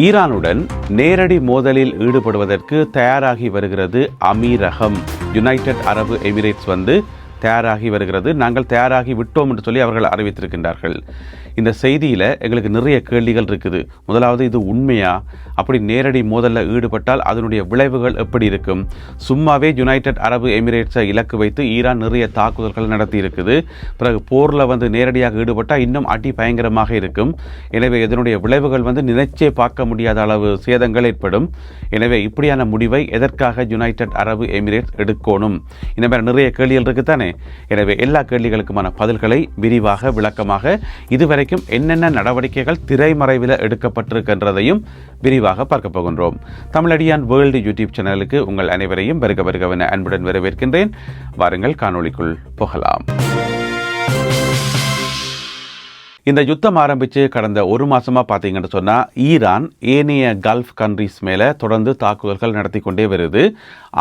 ஈரானுடன் நேரடி மோதலில் ஈடுபடுவதற்கு தயாராகி வருகிறது அமீரகம். யுனைடெட் அரபு எமிரேட்ஸ் தயாராகி வருகிறது. நாங்கள் தயாராகி விட்டோம் என்று சொல்லி அவர்கள் அறிவித்திருக்கின்றார்கள். இந்த செய்தியில் எங்களுக்கு நிறைய கேள்விகள் இருக்குது. முதலாவது, இது உண்மையா? அப்படி நேரடி மோதலில் ஈடுபட்டால் அதனுடைய விளைவுகள் எப்படி இருக்கும்? சும்மாவே யுனைடெட் அரபு எமிரேட்ஸை இலக்கு வைத்து ஈரான் நிறைய தாக்குதல்கள் நடத்தி இருக்குது. பிறகு போரில் நேரடியாக ஈடுபட்டால் இன்னும் அடி பயங்கரமாக இருக்கும். எனவே இதனுடைய விளைவுகள் நினைச்சே பார்க்க முடியாத அளவு சேதங்கள் ஏற்படும். எனவே இப்படியான முடிவை எதற்காக யுனைடெட் அரபு எமிரேட்ஸ் எடுக்கணும்? இந்த மாதிரி நிறைய கேள்விகள் இருக்குதானே. எனவே எல்லா கேள்விகளுக்குமான பதில்களை விரிவாக விளக்கமாக இதுவரைக்கும் என்னென்ன நடவடிக்கைகள் திரைமறைவில் எடுக்கப்பட்டிருக்கின்றதையும் விரிவாக பார்க்க போகின்றோம். தமிழடியான் வேர்ல்டு யூடியூப் சேனலுக்கு உங்கள் அனைவரையும் வருகவென அன்புடன் வரவேற்கின்றேன். வாருங்கள் காணொளிக்குள் போகலாம். இந்த யுத்தம் ஆரம்பித்து கடந்த ஒரு மாதமாக பார்த்தீங்கன்னு சொன்னால் ஈரான் ஏனைய கல்ஃப் கண்ட்ரிஸ் மேலே தொடர்ந்து தாக்குதல்கள் நடத்தி கொண்டே வருது.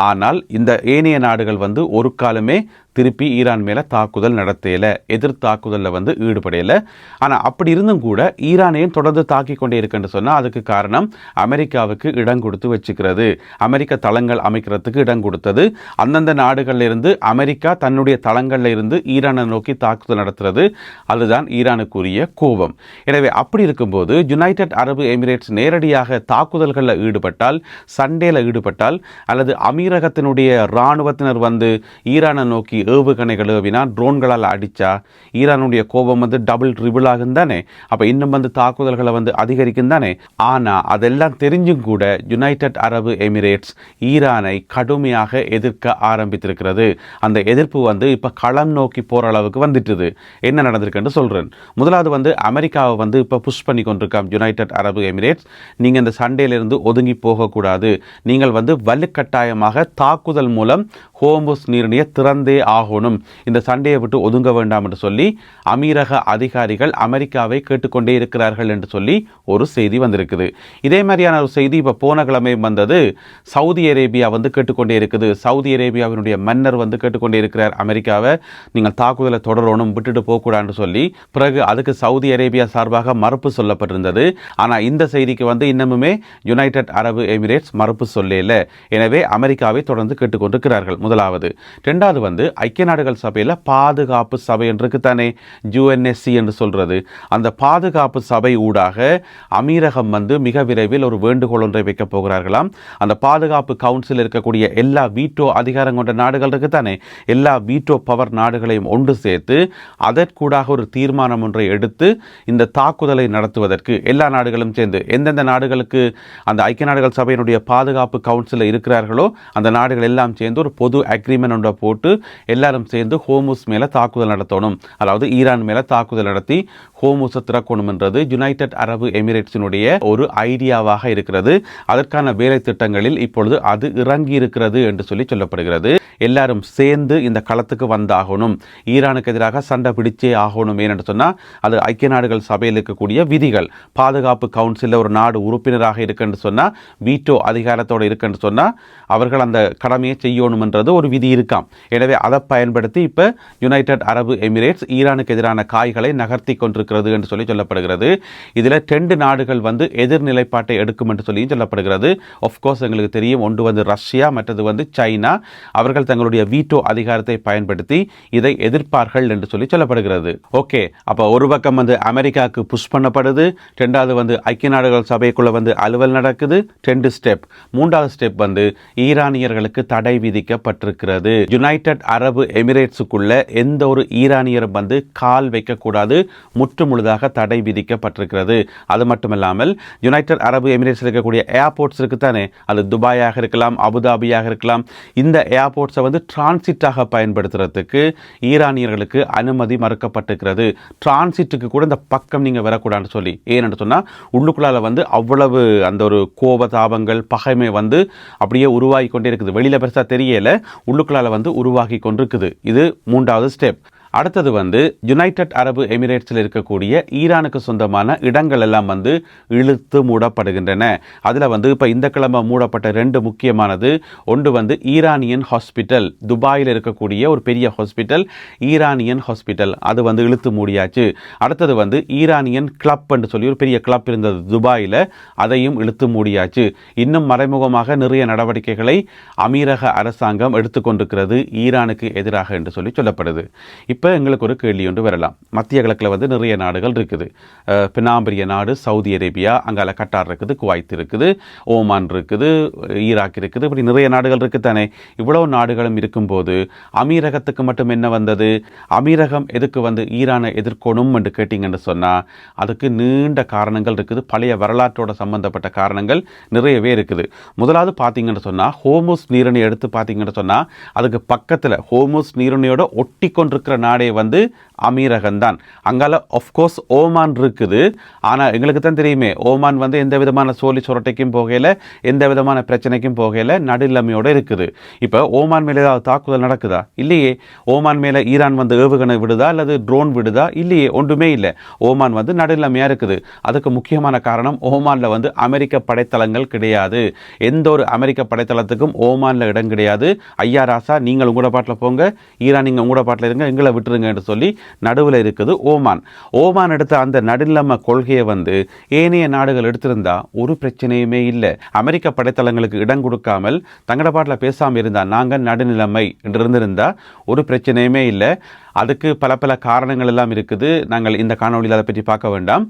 ஆனால் இந்த ஏனைய நாடுகள் ஒரு காலமே திருப்பி ஈரான் மேலே தாக்குதல் நடத்தையில் எதிர் தாக்குதலில் ஈடுபடையலை. ஆனால் அப்படி இருந்தும் கூட ஈரானையும் தொடர்ந்து தாக்கி கொண்டே இருக்குன்னு சொன்னால் அதுக்கு காரணம் அமெரிக்காவுக்கு இடம் கொடுத்து வச்சுக்கிறது. அமெரிக்க தளங்கள் அமைக்கிறதுக்கு இடம் கொடுத்தது. அந்தந்த நாடுகளில் இருந்து அமெரிக்கா தன்னுடைய தளங்களில் இருந்து ஈரானை நோக்கி தாக்குதல் நடத்துறது. அதுதான் ஈரானுக்குரிய கோபம். எனவே அப்படி இருக்கும்போது யுனைடெட் அரபு எமிரேட்ஸ் நேரடியாக தாக்குதல்களில் ஈடுபட்டால், சண்டையில் ஈடுபட்டால், அல்லது அமீரகத்தினுடைய இராணுவத்தினர் ஈரானை நோக்கி ஏவுகணைகள் ஏவினா, ட்ரோன்களால் அடித்தா ஈரானுடைய கோபம் டபுள் ட்ரிபிள் ஆகும் தானே. அப்போ இன்னும் தாக்குதல்களை அதிகரிக்கும் தானே. ஆனால் அதெல்லாம் தெரிஞ்சும் கூட யுனைடெட் அரபு எமிரேட்ஸ் ஈரானை கடுமையாக எதிர்க்க ஆரம்பித்திருக்கிறது. அந்த எதிர்ப்பு இப்போ களம் நோக்கி போகிற அளவுக்கு வந்துட்டுது. என்ன நடந்திருக்குன்னு சொல்கிறேன். முதலாவது அமெரிக்காவை இப்போ புஷ் பண்ணி கொண்டிருக்காம் யுனைடெட் அரபு எமிரேட்ஸ். நீங்கள் இந்த சண்டையிலிருந்து ஒதுங்கி போகக்கூடாது. நீங்கள் வலுக்கட்டாயமாக தாக்குதல் மூலம் ஹோர்முஸ் நீரிணையை திறந்தே ஆகணும். இந்த சண்டையை விட்டு ஒதுங்க வேண்டாம் என்று சொல்லி அமீரக அதிகாரிகள் அமெரிக்காவை கேட்டுக்கொண்டே இருக்கிறார்கள் என்று சொல்லி ஒரு செய்தி வந்திருக்குது. இதே மாதிரியான ஒரு செய்தி இப்போ போன கிழமை வந்தது. சவுதி அரேபியா கேட்டுக்கொண்டே இருக்குது. சவுதி அரேபியாவினுடைய மன்னர் கேட்டுக்கொண்டே இருக்கிறார் அமெரிக்காவை, நீங்கள் தாக்குதலை தொடரணும், விட்டுட்டு போகக்கூடாதுன்னு சொல்லி. பிறகு அதுக்கு சவுதி அரேபியா சார்பாக மறுப்பு சொல்லப்பட்டிருந்தது. ஆனால் இந்த செய்திக்கு இன்னமுமே யுனைடெட் அரபு எமிரேட்ஸ் மறுப்பு சொல்லல. எனவே அமெரிக்காவை தொடர்ந்து கேட்டுக்கொண்டிருக்கிறார்கள். முதலாவது. இரண்டாவது ஐக்கிய நாடுகள் சபையில் பாதுகாப்பு சபை என்று தானே யுஎன்எஸ்சி என்று சொல்றது. அந்த பாதுகாப்பு சபை ஊடாக அமீரகம் மிக விரைவில் ஒரு வேண்டுகோள் ஒன்றை வைக்க போகிறார்களாம். அந்த பாதுகாப்பு கவுன்சில் இருக்கக்கூடிய எல்லா வீட்டோ அதிகாரம் கொண்ட நாடுகள் இருக்கு தானே, எல்லா வீட்டோ பவர் நாடுகளையும் ஒன்று சேர்த்து அதற்கூடாக ஒரு தீர்மானம் ஒன்றை எடுத்து இந்த தாக்குதலை நடத்துவதற்கு எல்லா நாடுகளும் சேர்ந்து, எந்தெந்த நாடுகளுக்கு அந்த ஐக்கிய நாடுகள் சபையினுடைய பாதுகாப்பு கவுன்சிலில் இருக்கிறார்களோ அந்த நாடுகள் எல்லாம் சேர்ந்து ஒரு பொது அக்ரிமெண்ட் ஒன்றை போட்டு எல்லாரும் சேர்ந்து ஹோர்முஸ் மேலே தாக்குதல் நடத்தணும். அதாவது ஈரான் மேலே தாக்குதல் நடத்தி ஹோர்முஸை திறக்கணும் என்றது யுனைடெட் அரபு எமிரேட்ஸினுடைய ஒரு ஐடியாவாக இருக்கிறது. அதற்கான வேலை திட்டங்களில் இப்பொழுது அது இறங்கி இருக்கிறது என்று சொல்லப்படுகிறது. எல்லாரும் சேர்ந்து இந்த களத்துக்கு வந்தாகணும். ஈரானுக்கு எதிராக சண்டை பிடிச்சே ஆகணும். ஏனென்று சொன்னால் அது ஐக்கிய நாடுகள் சபையில் இருக்கக்கூடிய விதிகள். பாதுகாப்பு கவுன்சிலில் ஒரு நாடு உறுப்பினராக இருக்குன்னு சொன்னால், வீட்டோ அதிகாரத்தோடு இருக்குன்னு சொன்னால் அவர்கள் அந்த கடமையை செய்யணும் என்றது ஒரு விதி இருக்காம். எனவே அதை பயன்படுத்தி இப்போ யுனைடெட் அரபு எமிரேட்ஸ் ஈரானுக்கு எதிரான காய்களை நகர்த்தி கொண்டிருக்கிறது என்று சொல்லப்படுகிறது. இதில் 2 நாடுகள் எதிர்நிலைப்பாட்டை எடுக்கும் என்று சொல்லியும் சொல்லப்படுகிறது. ஆஃப்கோர்ஸ் எங்களுக்கு தெரியும், ஒன்று ரஷ்யா, மற்றது சைனா. அவர்கள் தங்களுடைய வீட்டோ அதிகாரத்தை பயன்படுத்தி இதை எதிர்ப்பார்கள் என்று சொல்லப்படுகிறது. ஓகே, அப்போ ஒரு பக்கம் அமெரிக்காவுக்கு புஷ் பண்ணப்படுது. இரண்டாவது ஐக்கிய நாடுகள் சபைக்குள்ள அலுவல் நடக்குது. 2 ஸ்டெப். மூன்றாவது ஸ்டெப் ஈரானியர்களுக்கு தடை விதிக்கப்பட்டிருக்கிறது. யுனைடெட் அரபு எமிரேட்ஸுக்குள்ள எந்த ஒரு ஈரானியரும் கால் வைக்கக்கூடாது, முற்றுமுழுதாக தடை விதிக்கப்பட்டிருக்கிறது. அது மட்டுமல்லாமல் யுனைடெட் அரபு எமிரேட்ஸ் இருக்கக்கூடிய ஏர்போர்ட்ஸ் இருக்கு தானே, அது துபாயாக இருக்கலாம், அபுதாபியாக இருக்கலாம். இந்த ஏர்போர்ட்ஸை டிரான்சிட்டாக பயன்படுத்துறதுக்கு ஈரானியர்களுக்கு அனுமதி மறுக்கப்பட்டிருக்கிறது. டிரான்சிட்டுக்கு கூட இந்த பக்கம் நீங்கள் வரக்கூடாதுன்னு சொல்லி. ஏன்னு சொன்னால் உள்ளுக்குள்ளால அவ்வளவு அந்த ஒரு கோபதாபங்கள், பகைமை அப்படியே உருவாகி கொண்டே இருக்குது. வெளியில் பெருசாக தெரியல, உள்ளுக்குள்ளால உருவாகி கொண்டிருக்குது. இது மூன்றாவது ஸ்டெப். அடுத்தது வந்து யுனைடெட் அரபு எமிரேட்ஸில் இருக்கக்கூடிய ஈரானுக்கு சொந்தமான இடங்கள் எல்லாம் வந்து இழுத்து மூடப்படுகின்றன. அதில் வந்து இப்போ இந்த கிழமை மூடப்பட்ட 2 முக்கியமானது. ஒன்று வந்து ஈரானியன் ஹாஸ்பிட்டல், துபாயில் இருக்கக்கூடிய ஒரு பெரிய ஹாஸ்பிட்டல், ஈரானியன் ஹாஸ்பிட்டல், அது வந்து இழுத்து மூடியாச்சு. அடுத்தது வந்து ஈரானியன் கிளப் என்று சொல்லி ஒரு பெரிய கிளப் இருந்தது துபாயில், அதையும் இழுத்து மூடியாச்சு. இன்னும் மறைமுகமாக நிறைய நடவடிக்கைகளை அமீரக அரசாங்கம் எடுத்துக்கொண்டிருக்கிறது ஈரானுக்கு எதிராக என்று சொல்லி சொல்லப்படுது. இப்போ எங்களுக்கு ஒரு கேள்வி ஒன்று வரலாம். மத்திய கிழக்கில் வந்து நிறைய நாடுகள் இருக்குது. பினாம்பரிய நாடு சவுதி அரேபியா, அங்கால கட்டார் இருக்குது, குவைத் இருக்குது, ஓமான் இருக்குது, ஈராக் இருக்குது, இப்படி நிறைய நாடுகள் இருக்குது தானே. இவ்வளவு நாடுகளும் இருக்கும்போது அமீரகத்துக்கு மட்டும் என்ன வந்தது? அமீரகம் எதுக்கு வந்து ஈரானை எதிர்க்கணும் என்று கேட்டிங்கன்னு சொன்னால் அதுக்கு நீண்ட காரணங்கள் இருக்குது. பழைய வரலாற்றோட சம்பந்தப்பட்ட காரணங்கள் நிறையவே இருக்குது. முதலாவது பார்த்தீங்கன்னு சொன்னால் ஹோர்முஸ் நீரிணை எடுத்து பார்த்தீங்கன்னு சொன்னால் அதுக்கு பக்கத்தில் ஹோர்முஸ் நீரிணையோட ஒட்டி கொண்டிருக்கிற நாடே வந்து அமீரகம் தான். அங்கால ஆஃப்கோர்ஸ் ஓமான் இருக்குது. ஆனால் எங்களுக்கு தான் தெரியுமே, ஓமான் வந்து எந்த விதமான சோழி சுரட்டைக்கும் போகையில், எந்த விதமான பிரச்சனைக்கும் போகையில் நடுநிலைமையோடு இருக்குது. இப்போ ஓமான் மேலே ஏதாவது தாக்குதல் நடக்குதா? இல்லையே. ஓமான் மேலே ஈரான் வந்து ஏவுகணை விடுதா அல்லது ட்ரோன் விடுதா? இல்லையே, ஒன்றுமே இல்லை. ஓமான் வந்து நடுநிலைமையாக இருக்குது. அதுக்கு முக்கியமான காரணம் ஓமானில் வந்து அமெரிக்க படைத்தளங்கள் கிடையாது. எந்த ஒரு அமெரிக்க படைத்தளத்துக்கும் ஓமானில் இடம் கிடையாது. ஐயா ராசா, நீங்கள் உங்களோட பாட்டில் போங்க, ஈரான் நீங்கள் உங்களோட பாட்டில் இருங்க, எங்களை விட்டுருங்க என்று சொல்லி நடுவில் இருக்குது ஓமான். ஓமான் எடுத்த அந்த நடுநிலைமை கொள்கையை வந்து ஏனைய நாடுகள் எடுத்திருந்தா ஒரு பிரச்சனையுமே இல்லை. அமெரிக்க படைத்தளங்களுக்கு இடம் கொடுக்காமல் தங்கட பாட்டில் பேசாமல் இருந்தால் நாங்கள் நடுநிலைமை என்று இருந்திருந்தா ஒரு பிரச்சனையுமே இல்லை. அதுக்கு பல காரணங்கள் எல்லாம் இருக்குது. நாங்கள் இந்த காணொலியில் அதை பற்றி பார்க்க வேண்டாம்.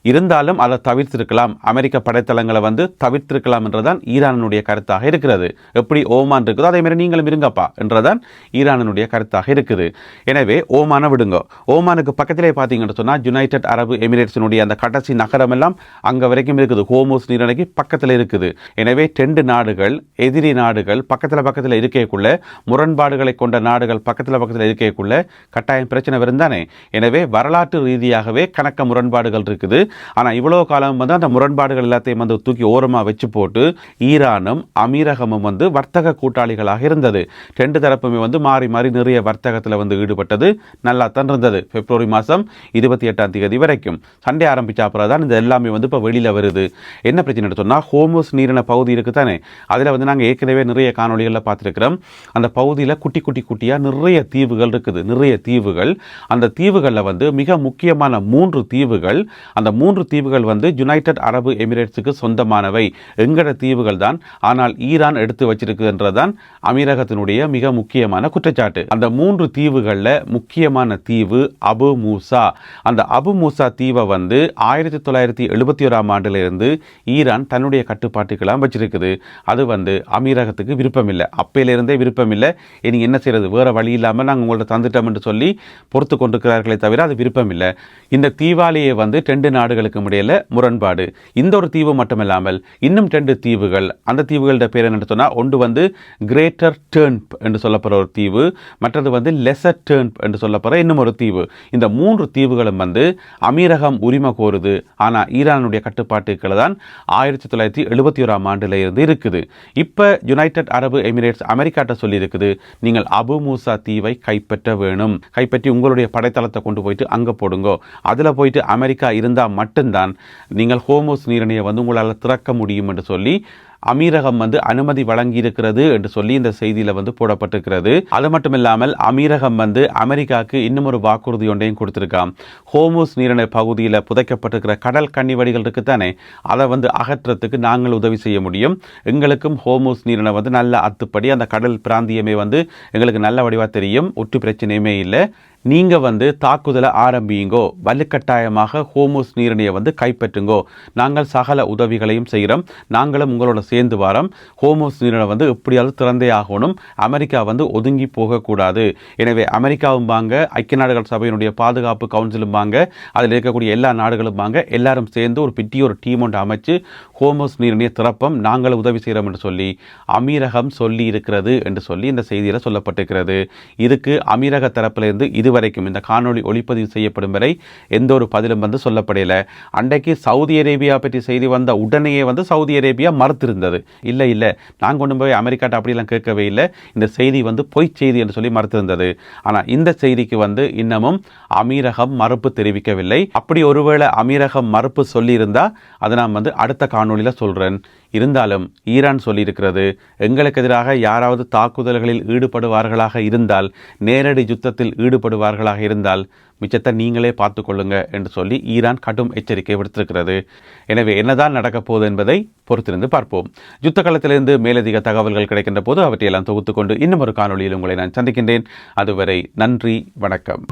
இருந்தாலும் அதை தவிர்த்திருக்கலாம், அமெரிக்க படைத்தளங்களை வந்து தவிர்த்திருக்கலாம் என்றதான் ஈரானுடைய கருத்தாக இருக்கிறது. எப்படி ஓமான் இருக்குதோ அதே மாதிரி நீங்களும் இருங்கப்பா என்றதான் ஈரானுடைய கருத்தாக இருக்குது. எனவே ஓமானை விடுங்க. ஓமானுக்கு பக்கத்திலே பார்த்தீங்கன்னு சொன்னால் யுனைடெட் அரபு எமிரேட்ஸினுடைய அந்த கடைசி நகரம் எல்லாம் அங்கே வரைக்கும் இருக்குது. ஹோர்முஸ் நீரிணைக்கு பக்கத்தில் இருக்குது. எனவே 2 நாடுகள், எதிரி நாடுகள் பக்கத்தில் இருக்கக்குள்ள, முரண்பாடுகளை கொண்ட நாடுகள் பக்கத்தில் இருக்கக்குள்ள கட்டாயம் பிரச்சனை வரும் தானே. எனவே வரலாற்று ரீதியாகவே கணக்க முரண்பாடுகள் இருக்குது. ஆனால் இவ்வளோ காலம் வந்து அந்த முரண்பாடுகள் எல்லாத்தையும் வந்து தூக்கி ஓரமாக வச்சு போட்டு ஈரானும் அமீரகமும் வந்து வர்த்தக கூட்டாளிகளாக இருந்தது. 2 தரப்புமே வந்து மாறி நிறைய வர்த்தகத்தில் வந்து ஈடுபட்டது. நல்லா தான் இருந்தது. பிப்ரவரி மாதம் 28ஆம் தேதி வரைக்கும் சண்டை ஆரம்பித்த அப்புறம் தான் இந்த எல்லாமே வந்து இப்போ வெளியில் வருது. என்ன பிரச்சனை சொன்னால் ஹோர்முஸ் நீரிணை பகுதி இருக்குது தானே, அதில் வந்து நாங்கள் ஏற்கனவே நிறைய காணொலிகளில் பார்த்துருக்கிறோம். அந்த பகுதியில் குட்டியாக நிறைய தீவுகள் இருக்குது. நிறைய தீவுகள். அந்த தீவுகளில் வந்து மிக முக்கியமான 3 தீவுகள், அந்த 3 தீவுகள் வந்து யுனைடெட் அரபு எமிரேட்ஸுக்கு சொந்தமானவை. எங்கட தீவுகள் தான், ஆனால் ஈரான் எடுத்து வச்சிருக்கு என்றதான் அமீரகத்தினுடைய மிக முக்கியமான குற்றச்சாட்டு. அந்த 3 தீவுகளில் முக்கியமான தீவு அபு மூசா. அந்த அபு மூசா தீவை வந்து 1971ஆம் ஆண்டிலிருந்து ஈரான் தன்னுடைய கட்டுப்பாட்டுக்கெல்லாம் வச்சிருக்குது. அது வந்து அமீரகத்துக்கு விருப்பம் இல்லை, அப்பையிலிருந்தே விருப்பம் இல்லை. இனி என்ன செய்யறது, வேற வழி இல்லாமல் நாங்கள் உங்கள்ட்ட தந்துட்டோம் என்று சொல்லி பொறுத்து கொண்டிருக்கிறார்களே தவிர அது விருப்பம் இல்லை. இந்த தீவாலேயே வந்து 2 நாடுகளுக்கு இடையில முரண்பாடு. இந்த ஒரு தீவு மட்டுமில்லாமல் இன்னும் 2 தீவுகள். அந்த தீவுகளோட பேர் என்ன சொன்னால், ஒன்று வந்து கிரேட்டர் டர்ன்ப் என்று சொல்லப்படுற ஒரு தீவு, மற்றது வந்து லெசர் டர்ன்ப் என்று சொல்லப்படுற இன்னும் ஒரு தீவு. இந்த 3 தீவுகளும் வந்து அமீரகம் உரிமை கோருது. ஆனால் ஈரானுடைய கட்டுப்பாட்டுக்களை தான் 1971ஆம் ஆண்டில் இருந்து இருக்குது. இப்போ யுனைடெட் அரபு எமிரேட்ஸ் அமெரிக்காட்ட சொல்லி இருக்குது, நீங்கள் அபு மூசா தீவை கைப்பற்ற வேணும், கைப்பற்றி உங்களுடைய படைத்தளத்தை கொண்டு போயிட்டு அங்கே போடுங்க. அதில் போயிட்டு அமெரிக்கா இருந்தால் மட்டும்தான் நீங்கள் ஹோர்முஸ் நீரிணையை வந்து உங்களால் திறக்க முடியும் என்று சொல்லி அமீரகம் வந்து அனுமதி வழங்கி இருக்கிறது என்று சொல்லி இந்த செய்தியில் வந்து போடப்பட்டிருக்கிறது. அது மட்டும் இல்லாமல் அமீரகம் வந்து அமெரிக்காவுக்கு இன்னும் ஒரு வாக்குறுதி ஒன்றையும் கொடுத்திருக்காம். ஹோர்முஸ் நீரிணை பகுதியில் புதைக்கப்பட்டிருக்கிற கடல் கன்னிவடிகள் இருக்குத்தானே, அதை வந்து அகற்றத்துக்கு நாங்கள் உதவி செய்ய முடியும். எங்களுக்கும் ஹோர்முஸ் நீரிணை வந்து நல்ல அத்துப்படி, அந்த கடல் பிராந்தியமே வந்து எங்களுக்கு நல்ல வடிவாக தெரியும், ஒற்று பிரச்சனையுமே இல்லை. நீங்கள் வந்து தாக்குதலை ஆரம்பியுங்கோ, வலுக்கட்டாயமாக ஹோர்முஸ் நீரிணையை வந்து கைப்பற்றுங்கோ, நாங்கள் சகல உதவிகளையும் செய்கிறோம், நாங்களும் உங்களோட சேர்ந்து வரோம். ஹோர்முஸ் நீரிணை வந்து எப்படியாவது திறந்தே ஆகணும், அமெரிக்கா வந்து ஒதுங்கி போகக்கூடாது. எனவே அமெரிக்காவும் வாங்க, ஐக்கிய நாடுகள் சபையினுடைய பாதுகாப்பு கவுன்சிலும் வாங்க, அதில் இருக்கக்கூடிய எல்லா நாடுகளும் வாங்க, எல்லாரும் சேர்ந்து ஒரு பெரிய ஒரு டீம் ஒன்று அமைச்சு ஹோர்முஸ் நீரிணையை திறப்பம், நாங்கள் உதவி செய்கிறோம் என்று சொல்லி அமீரகம் சொல்லி இருக்கிறது என்று சொல்லி இந்த செய்தியில் சொல்லப்பட்டிருக்கிறது. இதுக்கு அமீரக தரப்பிலிருந்து இதுவரைக்கும் இந்த காணொளி ஒளிப்பதிவு செய்யப்படும் வரை எந்த ஒரு பதிலும் வந்து சொல்லப்படலை. அன்றைக்கு சவுதி அரேபியா பற்றி செய்தி வந்த உடனேயே வந்து சவுதி அரேபியா மறுத்திருந்தது. இருந்தது. இல்லை நான் கொண்டு போய் அமெரிக்காட்ட அப்படியெல்லாம் கேட்கவே இல்லை, இந்த செய்தி வந்து பொய் செய்தி என்று சொல்லி மறுத்திருந்தது. ஆனால் இந்த செய்திக்கு வந்து இன்னமும் அமீரகம் மறுப்பு தெரிவிக்கவில்லை. அப்படி ஒருவேளை அமீரகம் மறுப்பு சொல்லியிருந்தா அதை நான் வந்து அடுத்த காணொலியில் சொல்கிறேன். இருந்தாலும் ஈரான் சொல்லியிருக்கிறது, எங்களுக்கு எதிராக யாராவது தாக்குதல்களில் ஈடுபடுவார்களாக இருந்தால், நேரடி யுத்தத்தில் ஈடுபடுவார்களாக இருந்தால் மிச்சத்தை நீங்களே பார்த்து கொள்ளுங்க என்று சொல்லி ஈரான் கடும் எச்சரிக்கை விடுத்திருக்கிறது. எனவே என்னதான் நடக்கப் போகுது என்பதை பொறுத்திருந்து பார்ப்போம். யுத்த களத்திலிருந்து மேலதிக தகவல்கள் கிடைக்கின்ற போது அவற்றையெல்லாம் தொகுத்துக்கொண்டு இன்னும் ஒரு காணொலியில் உங்களை நான் சந்திக்கின்றேன். அதுவரை நன்றி, வணக்கம்.